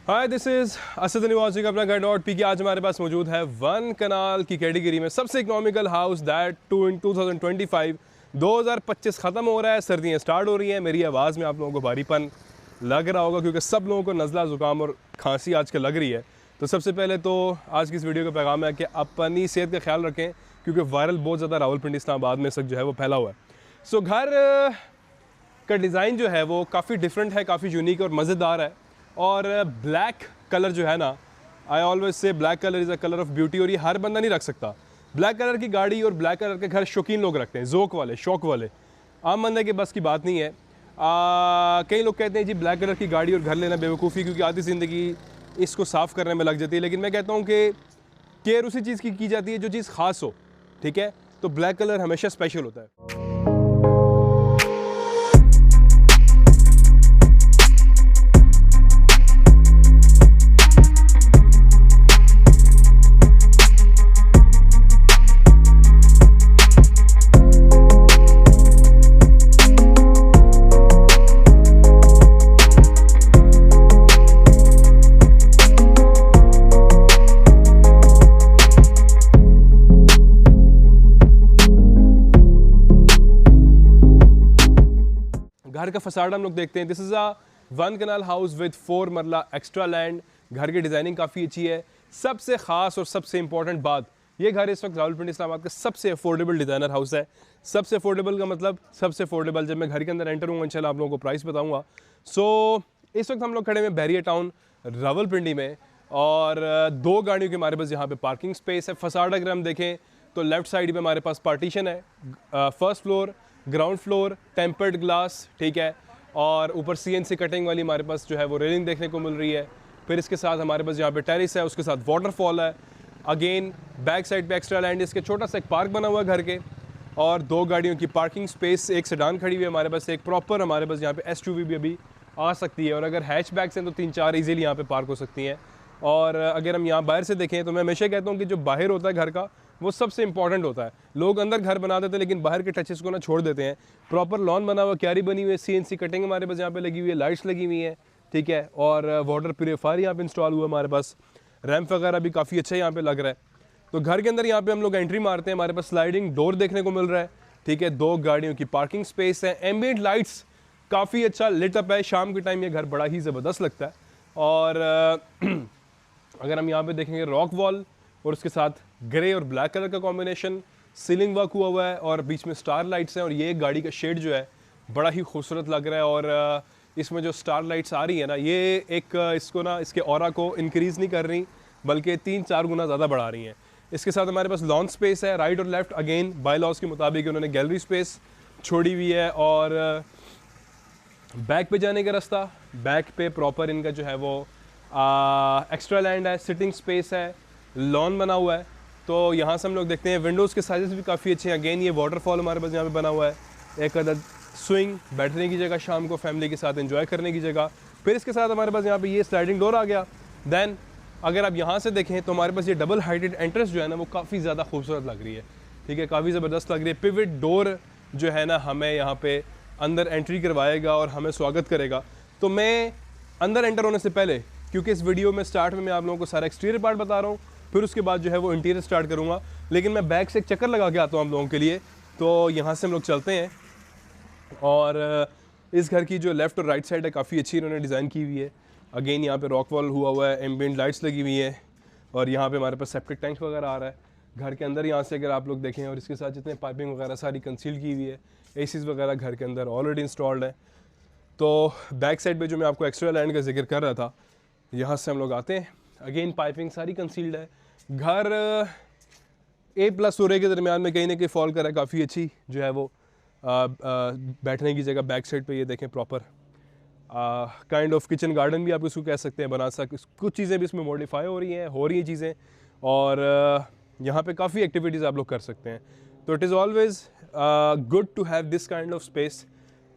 Hi this is Asad निवासी का अपना घर डॉट पी के। आज हमारे पास मौजूद है वन कनाल की कैटेगरी में सबसे इकोनॉमिकल हाउस दैट 2025 2025 ख़त्म हो रहा है, सर्दियाँ स्टार्ट हो रही हैं। मेरी आवाज़ में आप लोगों को भारीपन लग रहा होगा क्योंकि सब लोगों को नज़ला ज़ुकाम और खांसी आजकल लग रही है। तो सबसे पहले तो आज की इस वीडियो का पैगाम है कि अपनी सेहत का ख्याल रखें क्योंकि वायरल बहुत ज़्यादा रावलपिंडी इस्लामाबाद में इस वक्त जो है वो फैला हुआ है। सो घर का डिज़ाइन जो है वो काफ़ी डिफरेंट है, काफ़ी यूनिक और मज़ेदार है। और ब्लैक कलर जो है ना, I always say black colour is a colour of beauty, और ये हर बंदा नहीं रख सकता। ब्लैक कलर की गाड़ी और ब्लैक कलर के घर शौकीन लोग रखते हैं, ज़ोक वाले, शौक वाले। आम बंदे के बस की बात नहीं है। कई लोग कहते हैं जी ब्लैक कलर की गाड़ी और घर लेना बेवकूफ़ी क्योंकि आधी ज़िंदगी इसको साफ़ करने में लग जाती है। लेकिन मैं कहता हूँ कि केयर उसी चीज़ की जाती है जो चीज़ ख़ास हो, ठीक है। तो ब्लैक कलर हमेशा स्पेशल होता है। घर का फसाड हम लोग देखते हैं। This is a one kanal house with 4 marla extra land. घर की डिज़ाइनिंग काफ़ी अच्छी है। सबसे ख़ास और सबसे इंपॉर्टेंट बात, ये घर इस वक्त रावलपिंडी इस्लामाबाद का सबसे अफोर्डेबल डिज़ाइनर हाउस है। सबसे अफोर्डेबल का मतलब सबसे अफोर्डेबल, जब मैं घर के अंदर एंटर हूँ इंशाल्लाह आप लोगों को प्राइस बताऊँगा। सो इस वक्त हम लोग खड़े हैं बैरिया टाउन रावलपिंडी में, और 2 गाड़ियों के हमारे पास यहाँ पे पार्किंग स्पेस है। फसाड अगर हम देखें तो लेफ़्ट साइड पे हमारे पास पार्टीशन है, first floor, ground floor, tempered glass, ठीक है। और ऊपर CNC कटिंग वाली हमारे पास जो है वो रेलिंग देखने को मिल रही है। फिर इसके साथ हमारे पास यहाँ पे टेरिस है, उसके साथ वाटरफॉल है। अगेन बैक साइड पे एक्स्ट्रा लैंड, इसके छोटा सा एक पार्क बना हुआ है घर के, और 2 गाड़ियों की पार्किंग स्पेस, एक सेडान खड़ी हुई है हमारे पास, एक प्रॉपर हमारे पास यहाँ पे SUV भी अभी आ सकती है, और अगर हैचबैक्स हैं तो 3-4 ईजिली यहाँ पे पार्क हो सकती हैं। और अगर हम यहाँ बाहर से देखें तो मैं हमेशा कहता हूँ कि जो बाहर होता है घर का वो सबसे इंपॉर्टेंट होता है। लोग अंदर घर बना देते हैं लेकिन बाहर के टचेस को ना छोड़ देते हैं। प्रॉपर लॉन बना हुआ, क्यारी बनी हुई है, CNC कटिंग हमारे पास यहाँ पे लगी हुई है, लाइट्स लगी हुई हैं, ठीक है। और वाटर प्यूरीफायर यहाँ पे इंस्टॉल हुआ है हमारे पास, रैंप वगैरह भी काफ़ी अच्छा यहाँ पे लग रहा है। तो घर के अंदर यहाँ पे हम लोग एंट्री मारते हैं, हमारे पास स्लाइडिंग डोर देखने को मिल रहा है, ठीक है। 2 गाड़ियों की पार्किंग स्पेस है, एम्बिएंट लाइट्स काफ़ी अच्छा लिट अप है। शाम के टाइम ये घर बड़ा ही ज़बरदस्त लगता है। और अगर हम यहाँ पे देखेंगे रॉक वॉल और उसके साथ ग्रे और ब्लैक कलर का कॉम्बिनेशन, सीलिंग वर्क हुआ हुआ है और बीच में स्टार लाइट्स हैं। और ये गाड़ी का शेड जो है बड़ा ही खूबसूरत लग रहा है, और इसमें जो स्टार लाइट्स आ रही है ना, ये एक इसको ना इसके ऑरा को इंक्रीज़ नहीं कर रही बल्कि 3-4 गुना ज़्यादा बढ़ा रही हैं। इसके साथ हमारे पास लॉन स्पेस है, राइट और लेफ्ट अगेन बाय लॉज के मुताबिक उन्होंने गैलरी स्पेस छोड़ी हुई है। और बैक पे जाने का रास्ता, बैक पे प्रॉपर इनका जो है वो एक्स्ट्रा लैंड है, सिटिंग स्पेस है, लॉन बना हुआ है। तो यहाँ से हम लोग देखते हैं विंडोज़ के साइजेस भी काफ़ी अच्छे हैं। अगेन ये वाटरफॉल हमारे पास यहाँ पे बना हुआ है, एक अदद स्विंग, बैठने की जगह, शाम को फैमिली के साथ एंजॉय करने की जगह। फिर इसके साथ हमारे पास यहाँ पे ये स्लाइडिंग डोर आ गया। देन अगर आप यहाँ से देखें तो हमारे पास ये डबल हाइटेड एंट्रेंस जो है ना वो काफ़ी ज़्यादा खूबसूरत लग रही है, ठीक है, काफ़ी ज़बरदस्त लग रही है। पिवट डोर जो है ना हमें यहाँ पे अंदर एंट्री करवाएगा और हमें स्वागत करेगा। तो मैं अंदर एंटर होने से पहले, क्योंकि इस वीडियो में स्टार्ट में मैं आप लोगों को सारा एक्सटीरियर पार्ट बता रहा हूँ, फिर उसके बाद जो है वो इंटीरियर स्टार्ट करूँगा, लेकिन मैं बैक से एक चक्कर लगा के आता हूँ आप लोगों के लिए। तो यहाँ से हम लोग चलते हैं, और इस घर की जो लेफ़्ट और राइट साइड है काफ़ी अच्छी इन्होंने डिज़ाइन की हुई है। अगेन यहाँ पे रॉक वॉल हुआ हुआ है, एम्बिएंट लाइट्स लगी हुई है, और यहाँ पे हमारे पास सेप्टिक टैंक वगैरह आ रहा है घर के अंदर यहाँ से अगर आप लोग देखें। और इसके साथ जितने पाइपिंग वगैरह सारी कंसील की हुई है, ACs वगैरह घर के अंदर ऑलरेडी इंस्टॉल्ड है। तो बैक साइड पे जो मैं आपको एक्स्ट्रा लैंड का जिक्र कर रहा था, यहाँ से हम लोग आते हैं। अगेन पाइपिंग सारी कंसील्ड है। घर A+ सूर्य के दरमियान में कहीं ना कहीं फॉल कर रहा है, काफ़ी अच्छी जो है वो बैठने की जगह। बैक साइड पे ये देखें proper kind of kitchen garden भी आप इसको कह सकते हैं, बना सकते। कुछ चीज़ें भी इसमें मॉडिफाई हो रही हैं चीज़ें, और यहाँ पे काफ़ी एक्टिविटीज़ आप लोग कर सकते हैं। तो it is always good to have this kind of space.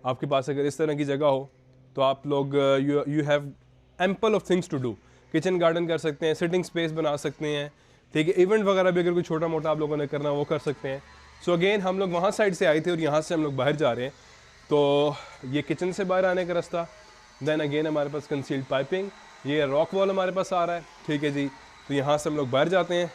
आपके पास अगर इस तरह की जगह हो तो आप लोग you have ample of things to do. Kitchen garden कर सकते हैं, सिटिंग स्पेस बना सकते हैं, ठीक है। इवेंट वगैरह भी अगर कोई छोटा मोटा आप लोगों ने करना वो कर सकते हैं। सो अगेन हम लोग वहाँ साइड से आए थे और यहाँ से हम लोग बाहर जा रहे हैं। तो ये किचन से बाहर आने का रास्ता, देन अगेन हमारे पास कंसील्ड पाइपिंग, ये रॉक वॉल हमारे पास आ रहा है, ठीक है जी। तो यहाँ से हम लोग बाहर जाते हैं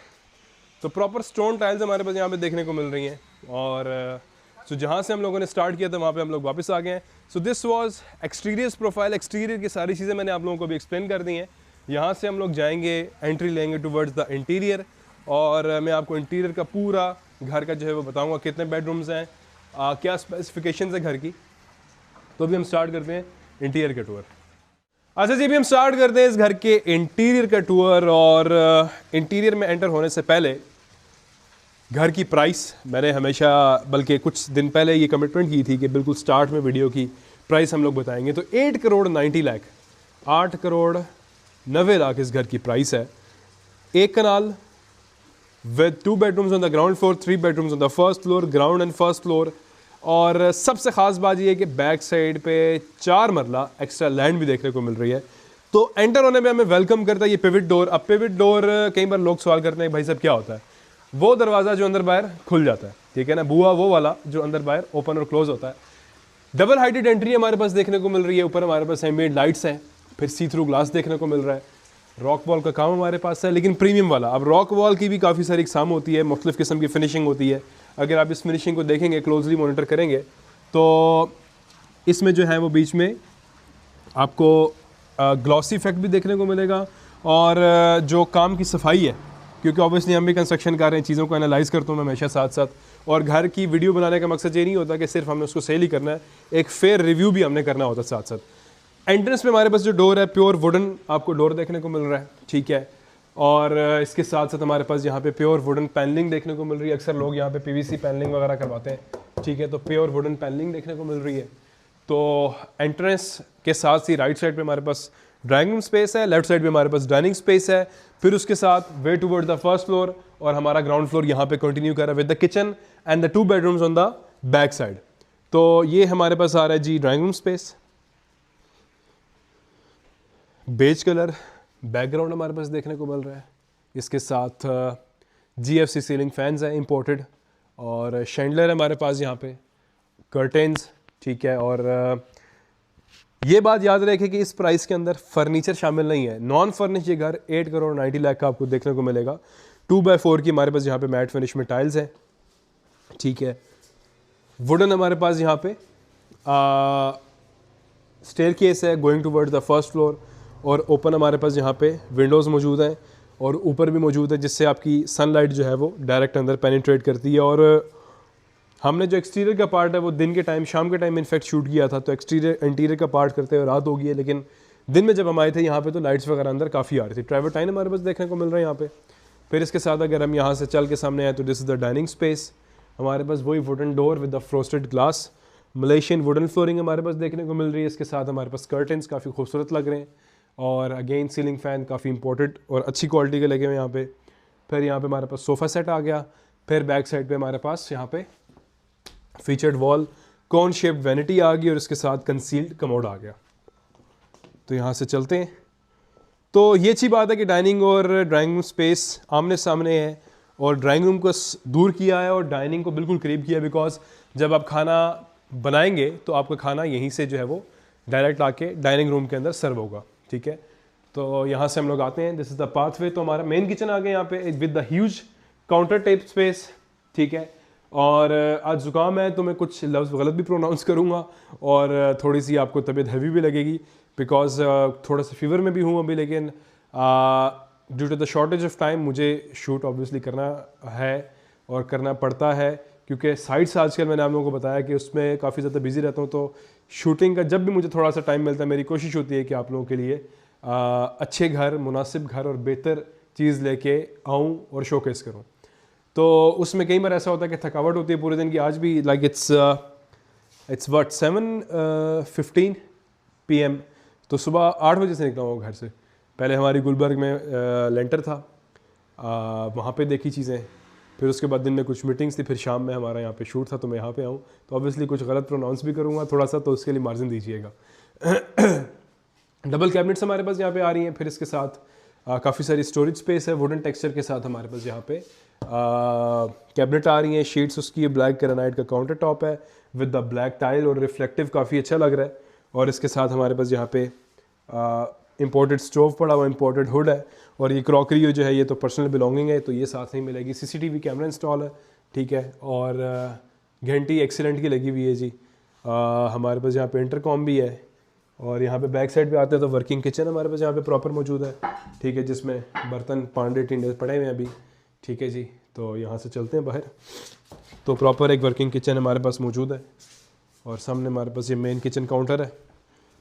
तो प्रॉपर स्टोन टाइल्स हमारे पास यहाँ पे देखने को मिल रही हैं। और सो जहाँ से हम लोगों ने स्टार्ट किया था वहाँ पे हम लोग वापस आ गए हैं। सो this was exterior profile. Exterior की सारी चीज़ें मैंने आप लोगों को भी एक्सप्लेन कर दी हैं। यहाँ से हम लोग जाएंगे, एंट्री लेंगे टुवर्ड्स द इंटीरियर, और मैं आपको इंटीरियर का पूरा घर का जो है वो बताऊँगा, कितने बेडरूम्स हैं, क्या स्पेसिफिकेशन है घर की। तो अभी हम स्टार्ट करते हैं इंटीरियर का टूर। अच्छा जी, अभी हम स्टार्ट करते हैं इस घर के इंटीरियर का टूर। और इंटीरियर में एंटर होने से पहले घर की प्राइस, मैंने हमेशा बल्कि कुछ दिन पहले ये कमिटमेंट की थी कि बिल्कुल स्टार्ट में वीडियो की प्राइस हम लोग बताएंगे। तो 8 करोड़ 90 लाख, 8 करोड़ 90 लाख इस घर की प्राइस है। एक kanal with 2 bedrooms on the ground floor, 3 bedrooms on the first floor, ground and first floor. और सबसे ख़ास बात यह है कि बैक साइड पे 4 मरला एक्स्ट्रा लैंड भी देखने को मिल रही है। तो एंटर होने में हमें वेलकम करता है ये पिविट डोर। अब पिविट डोर कई बार लोग सवाल करते हैं भाई साहब क्या होता है। वो दरवाज़ा जो अंदर बाहर खुल जाता है, ठीक है ना, बुआ वो वाला जो अंदर बाहर ओपन और क्लोज होता है। डबल हाइटेड एंट्री हमारे पास देखने को मिल रही है। ऊपर हमारे पास एम्बिएंट लाइट्स हैं, फिर सी थ्रू ग्लास देखने को मिल रहा है। रॉक वॉल का काम हमारे पास है, लेकिन प्रीमियम वाला। अब रॉक वॉल की भी काफ़ी सारी इकसाम होती है, मुख्तलिफ़ किस्म की फिनिशिंग होती है। अगर आप इस फिनिशिंग को देखेंगे, क्लोजली मॉनिटर करेंगे, तो इसमें जो है वो बीच में आपको ग्लॉसी इफेक्ट भी देखने को मिलेगा। और जो काम की सफाई है, क्योंकि ऑब्वियसली हम भी कंस्ट्रक्शन कर रहे हैं, चीज़ों को एनालाइज करता हूँ मैं हमेशा साथ साथ। और घर की वीडियो बनाने का मकसद ये नहीं होता कि सिर्फ हमने उसको सेल ही करना है, एक फेयर रिव्यू भी हमने करना होता है साथ साथ। एंट्रेंस पे हमारे पास जो डोर है, प्योर वुडन आपको डोर देखने को मिल रहा है, ठीक है। और इसके साथ साथ हमारे पास यहाँ पे प्योर वुडन पैनलिंग देखने को मिल रही है। अक्सर लोग यहाँ पे पीवीसी पैनलिंग वगैरह करवाते हैं, ठीक है। तो प्योर वुडन पैनलिंग देखने को मिल रही है। तो एंट्रेंस के साथ ही राइट साइड पे हमारे पास ड्राइंग रूम स्पेस है, लेफ्ट साइड पे हमारे पास डाइनिंग स्पेस है। फिर उसके साथ वे टुवर्ड द फर्स्ट फ्लोर, और हमारा ग्राउंड फ्लोर यहाँ पे कंटिन्यू कर रहा है with the kitchen and the 2 bedrooms on the back side. तो ये हमारे पास आ रहा है जी drawing room space, beige colour background हमारे पास देखने को मिल रहा है। इसके साथ GFC सीलिंग फैंस है इंपोर्टेड, और शैंडलर है हमारे पास यहाँ पे, कर्टेन्स, ठीक है। और ये बात याद रखें कि इस प्राइस के अंदर फर्नीचर शामिल नहीं है। नॉन फर्निश ये घर 8 करोड़ 90 लाख का आपको देखने को मिलेगा। 2x4 की हमारे पास यहाँ पे मैट फिनिश में टाइल्स हैं, ठीक है। वुडन हमारे पास यहाँ पे स्टेयर केस है going towards the first floor, और ओपन हमारे पास यहाँ पे विंडोज़ मौजूद हैं, और ऊपर भी मौजूद है, जिससे आपकी सनलाइट जो है वो डायरेक्ट अंदर पेनिट्रेट करती है। और हमने जो एक्सटीरियर का पार्ट है वो दिन के टाइम, शाम के टाइम इनफैक्ट शूट किया था, तो एक्सटीरियर इंटीरियर का पार्ट करते हुए रात हो गई है, लेकिन दिन में जब हम आए थे यहाँ पे तो लाइट्स वगैरह अंदर काफ़ी आ रही थी। ट्रैवर्टाइन हमारे पास देखने को मिल रहा है यहाँ पे। फिर इसके साथ अगर हम यहाँ से चल के सामने आए तो this is the dining space. हमारे पास वही wooden door with the frosted glass, Malaysian wooden flooring हमारे पास देखने को मिल रही है। इसके साथ हमारे पास कर्टन्स काफ़ी खूबसूरत लग रहे हैं, और अगेन सीलिंग फ़ैन काफ़ी इंपॉर्टेंट और अच्छी क्वालिटी के लगे हुए यहाँ पे। फिर यहाँ पे हमारे पास सोफ़ा सेट आ गया। फिर बैक साइड पे हमारे पास यहाँ पे featured wall, cone shaped vanity आ गई, और इसके साथ कंसील्ड कमोड आ गया। तो यहाँ से चलते हैं। तो ये अच्छी बात है कि डाइनिंग और ड्राइंग रूम स्पेस आमने सामने है, और ड्राइंग रूम को दूर किया है और डाइनिंग को बिल्कुल करीब किया है, बिकॉज जब आप खाना बनाएंगे तो आपका खाना यहीं से जो है वो डायरेक्ट आके डाइनिंग रूम के अंदर सर्व होगा, ठीक है। तो यहाँ से हम लोग आते हैं, दिस इज़ द पाथवे। तो हमारा मेन किचन आ गया यहाँ पे with the huge counter top space, ठीक है। और आज ज़ुकाम है तो मैं कुछ लफ्ज़ गलत भी प्रोनाउंस करूँगा, और थोड़ी सी आपको तबीयत हैवी भी लगेगी, बिकॉज थोड़ा सा फीवर में भी हूँ अभी। लेकिन due to the shortage of time मुझे शूट ऑब्वियसली करना है और करना पड़ता है, क्योंकि साइट्स आजकल मैंने आप लोगों को बताया कि उसमें काफ़ी ज़्यादा बिजी रहता हूँ। तो शूटिंग का जब भी मुझे थोड़ा सा टाइम मिलता है, मेरी कोशिश होती है कि आप लोगों के लिए अच्छे घर, मुनासिब घर और बेहतर चीज़ लेके आऊँ और शोकेस करूँ। तो उसमें कई बार ऐसा होता है कि थकावट होती है पूरे दिन की। आज भी लाइक इट्स व्हाट 7:15 PM, तो सुबह 8 बजे से निकला हूँ घर से। पहले हमारी गुलबर्ग में लेंटर था, वहाँ पे देखी चीज़ें, फिर उसके बाद दिन में कुछ मीटिंग्स थी, फिर शाम में हमारा यहाँ पे शूट था, तो मैं यहाँ पे आऊँ। तो ऑब्वियसली कुछ गलत प्रोनाउंस भी करूँगा थोड़ा सा, तो उसके लिए मार्जिन दीजिएगा। डबल कैबिनेट्स हमारे पास यहाँ पे आ रही हैं। फिर इसके साथ काफ़ी सारी स्टोरेज स्पेस है वुडन टेक्सचर के साथ। हमारे पास यहाँ पे कैबिनेट आ रही हैं, शीट्स उसकी ब्लैक ग्रेनाइट का काउंटर टॉप है विद द ब्लैक टाइल, और रिफ्लेक्टिव काफ़ी अच्छा लग रहा है। और इसके साथ हमारे पास यहाँ पे इंपोर्टेड स्टोव पड़ा हुआ, इंपोर्टेड हुड है, और ये क्रॉकरी जो है ये तो पर्सनल बिलोंगिंग है, तो ये साथ नहीं मिलेगी। सीसीटीवी कैमरा इंस्टॉल है, ठीक है, और घंटी एक्सीलेंट की लगी हुई है जी। हमारे पास यहाँ पे इंटरकॉम भी है, और यहाँ पे बैक साइड पे आते हैं तो वर्किंग किचन हमारे पास यहाँ पे प्रॉपर मौजूद है, ठीक है, जिसमें बर्तन पांडे टिंडे पड़े हुए हैं अभी, ठीक है जी। तो यहाँ से चलते हैं बाहर, तो प्रॉपर एक वर्किंग किचन हमारे पास मौजूद है, और सामने हमारे पास ये मेन किचन काउंटर है।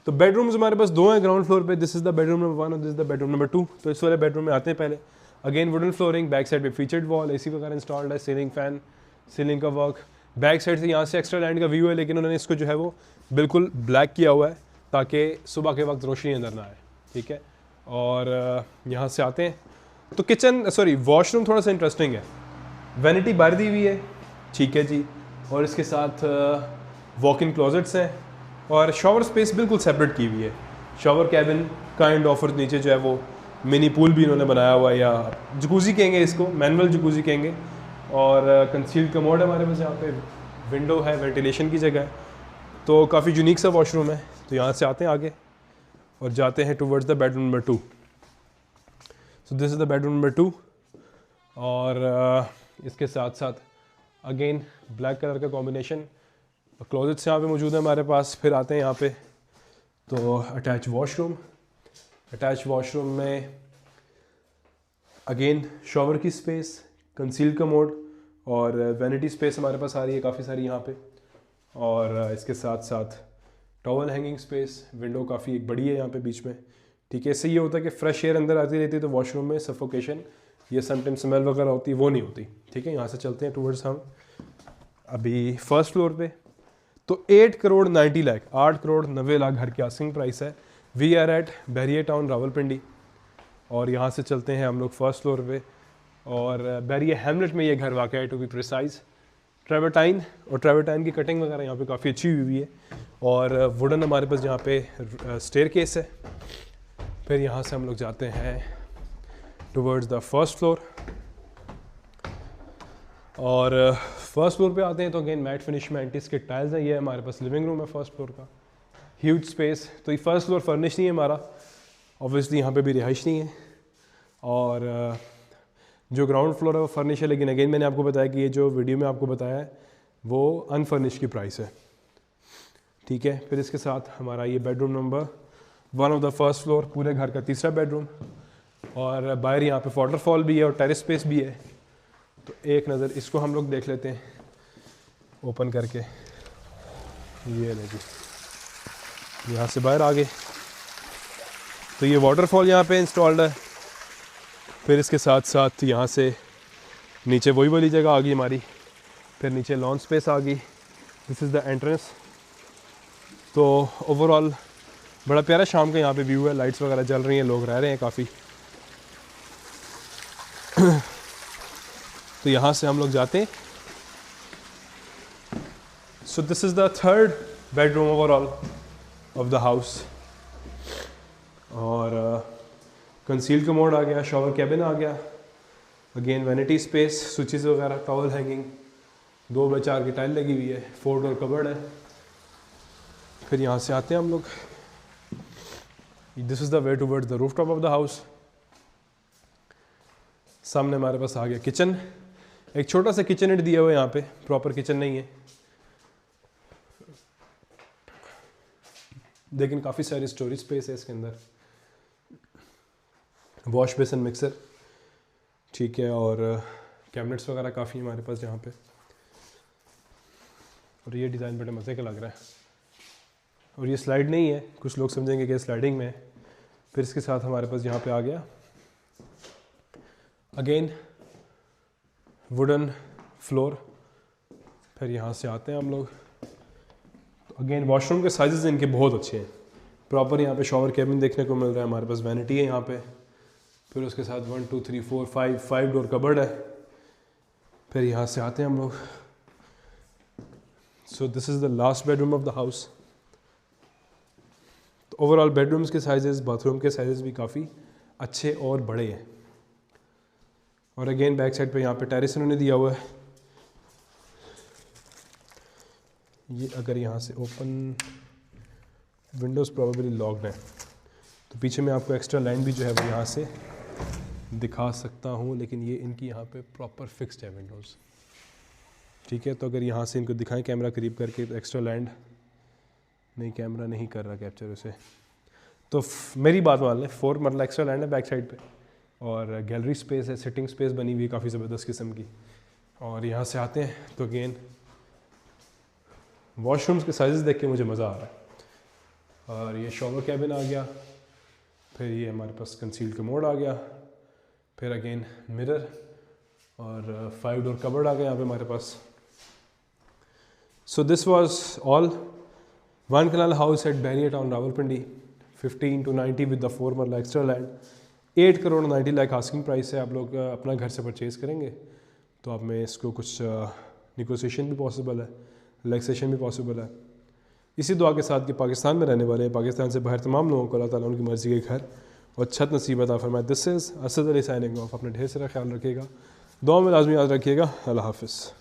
तो बेडरूम्स हमारे पास दो हैं ग्राउंड फ्लोर पे, this is the bedroom number 1 और this is the bedroom number 2। तो इस वाले बेडरूम में आते हैं पहले। Again wooden flooring, back side पे फीचर्ड वॉल, एसी वगैरह इंस्टॉल्ड है, सीलिंग फैन, सीलिंग का वर्क। बैक साइड से यहाँ से एक्स्ट्रा लैंड का व्यू है, लेकिन उन्होंने इसको जो है वो बिल्कुल ब्लैक किया हुआ है ताकि सुबह के वक्त रोशनी अंदर ना आए, ठीक है। और यहाँ से आते हैं तो किचन सॉरी वॉशरूम थोड़ा सा इंटरेस्टिंग है, वैनिटी बाहर दी हुई है, ठीक है जी, और इसके साथ वॉक इन क्लोजेट्स हैं, और शॉवर स्पेस बिल्कुल सेपरेट की हुई है। शॉवर कैबिन काइंड ऑफ, और नीचे जो है वो मिनी पूल भी इन्होंने बनाया हुआ है, या जकूज़ी कहेंगे इसको, मैनुअल जकूज़ी कहेंगे। और कंसील्ड कमोड है हमारे पास, यहाँ पे विंडो है, वेंटिलेशन की जगह है, तो काफ़ी यूनिक सा वॉशरूम है। तो यहाँ से आते हैं आगे और जाते हैं towards the bedroom number 2। So this is the bedroom number 2, और इसके साथ साथ अगेन ब्लैक कलर का कॉम्बिनेशन, क्लोजेट्स यहाँ पे मौजूद है हमारे पास। फिर आते हैं यहाँ पे तो अटैच वॉशरूम, अटैच वॉशरूम में अगेन शॉवर की स्पेस, कंसील्ड कमोड और वैनिटी स्पेस हमारे पास आ रही है काफ़ी सारी यहाँ पे, और इसके साथ साथ टॉवल हैंगिंग स्पेस, विंडो काफ़ी एक बड़ी है यहाँ पे बीच में, ठीक है। इससे ये होता है कि फ्रेश एयर अंदर आती रहती है, तो वॉशरूम में सफोकेशन ये समटाइम स्मेल वगैरह होती है वो नहीं होती, ठीक है। यहाँ से चलते हैं टूवर्ड्स हम अभी फर्स्ट फ्लोर पे। तो 8 करोड़ 90 लाख, 8 करोड़ 90 लाख घर की आस्किंग प्राइस है। We are at Bahria Town Rawalpindi, और यहाँ से चलते हैं हम लोग फर्स्ट फ्लोर पे, और बैरियर हैमलेट में ये घर वाक़ है टू बी प्रिसाइज। ट्रेवर्टाइन, और ट्रेवर्टाइन की कटिंग वगैरह यहाँ पे काफ़ी अच्छी हुई है, और वुडन हमारे पास यहाँ पे स्टेयर केस है। फिर यहाँ से हम लोग जाते हैं टुवर्ड्स द फर्स्ट फ्लोर, और फर्स्ट फ्लोर पे आते हैं तो अगेन मैट फिनिश में एंटीस के टाइल्स हैं। ये हमारे पास लिविंग रूम है फर्स्ट फ्लोर का, ह्यूज स्पेस। तो ये फर्स्ट फ्लोर फर्निश नहीं है हमारा, ऑब्वियसली यहाँ पे भी रिहाइश नहीं है, और जो ग्राउंड फ्लोर है वो फर्निश है, लेकिन अगेन मैंने आपको बताया कि ये जो वीडियो में आपको बताया है वो अनफर्निश की प्राइस है, ठीक है। फिर इसके साथ हमारा ये bedroom number 1 of the first floor, पूरे घर का तीसरा बेडरूम, और बाहर यहाँ पे वाटरफॉल भी है और टेरेस स्पेस भी है। तो एक नज़र इसको हम लोग देख लेते हैं ओपन करके। ये ले जी, यहाँ से बाहर आ गए तो ये वाटरफॉल यहाँ पे इंस्टॉल्ड है। फिर इसके साथ साथ यहाँ से नीचे वही वाली जगह आ गई हमारी, फिर नीचे लॉन स्पेस आ गई। This is the entrance. तो ओवरऑल बड़ा प्यारा शाम का यहाँ पे व्यू है, लाइट्स वगैरह जल रही हैं, लोग रह रहे हैं काफ़ी। तो यहाँ से हम लोग जाते हैं। So this is the third bedroom overall of the house, और कंसील्ड कमोड आ गया, शॉवर कैबिन आ गया, अगेन वैनिटी स्पेस, स्विचेस वगैरह, टॉवल हैंगिंग, 2x4 की टाइल लगी हुई है, 4 डोर कबर्ड है। फिर यहाँ से आते हैं हम लोग, this is the way towards the roof top of the house. सामने हमारे पास आ गया किचन, एक छोटा सा किचन नेट दिया हुआ है यहाँ पे, प्रॉपर किचन नहीं है लेकिन काफ़ी सारी स्टोरेज स्पेस है इसके अंदर। वॉश बेसिन, मिक्सर, ठीक है, और कैबिनेट्स वगैरह काफ़ी हमारे पास यहाँ पे। और ये डिज़ाइन बड़े मज़े का लग रहा है, और ये स्लाइड नहीं है, कुछ लोग समझेंगे कि स्लाइडिंग में है। फिर इसके साथ हमारे पास यहाँ पे आ गया अगेन वुडन फ्लोर। फिर यहाँ से आते हैं हम लोग, तो अगेन वॉशरूम के साइजेस इनके बहुत अच्छे हैं, प्रॉपर यहाँ पे शॉवर कैबिन देखने को मिल रहा है हमारे पास, वैनिटी है यहाँ पे। फिर उसके साथ 1 2 3 4 5 डोर कबर्ड है। फिर यहाँ से आते हैं हम लोग, so this is the last bedroom of the house. तो ओवरऑल बेडरूम्स के साइजेस, बाथरूम के साइजेस भी काफ़ी अच्छे और बड़े हैं। और अगेन बैक साइड पे यहाँ पे टेरेस इन्होंने दिया हुआ है। ये अगर यहाँ से ओपन, विंडोज़ प्रॉबेबली लॉक्ड है, तो पीछे मैं आपको एक्स्ट्रा लैंड भी जो है वो यहाँ से दिखा सकता हूँ, लेकिन ये इनकी यहाँ पे प्रॉपर फिक्स्ड है विंडोज़, ठीक है। तो अगर यहाँ से इनको दिखाएं कैमरा करीब करके तो एक्स्ट्रा लैंड नहीं, कैमरा नहीं कर रहा कैप्चर उसे। तो मेरी बात मान लें 4 मरला एक्स्ट्रा लैंड है बैक साइड पे, और गैलरी स्पेस है, सिटिंग स्पेस बनी हुई है काफ़ी ज़बरदस्त किस्म की। और यहाँ से आते हैं तो अगेन वॉशरूम्स के साइज़ देख के मुझे मज़ा आ रहा है। और ये शॉवर कैबिन आ गया, फिर ये हमारे पास कंसील्ड कमोड आ गया, फिर अगेन मिरर और 5 डोर कबर्ड आ गया यहाँ पे हमारे पास। So this was all one kanal house at Bahria Town Rawalpindi, 15 to 90 with the 4 marla extra land. 8 crore 90 lakh asking price है। आप लोग अपना घर से परचेज़ करेंगे तो आप में इसको कुछ निगोशिएशन भी पॉसिबल है, रिलैक्सेशन भी पॉसिबल है। इसी दुआ के साथ कि पाकिस्तान में रहने वाले, पाकिस्तान से बाहर तमाम लोगों को अल्लाह ताला उनकी मर्ज़ी के घर और छत नसीब अता फरमाए। This is Asad Ali signing off. अपना ढेर सारा ख्याल रखिएगा, दुआ में लाजमी याद रखिएगा। अल्लाह हाफ़िज़।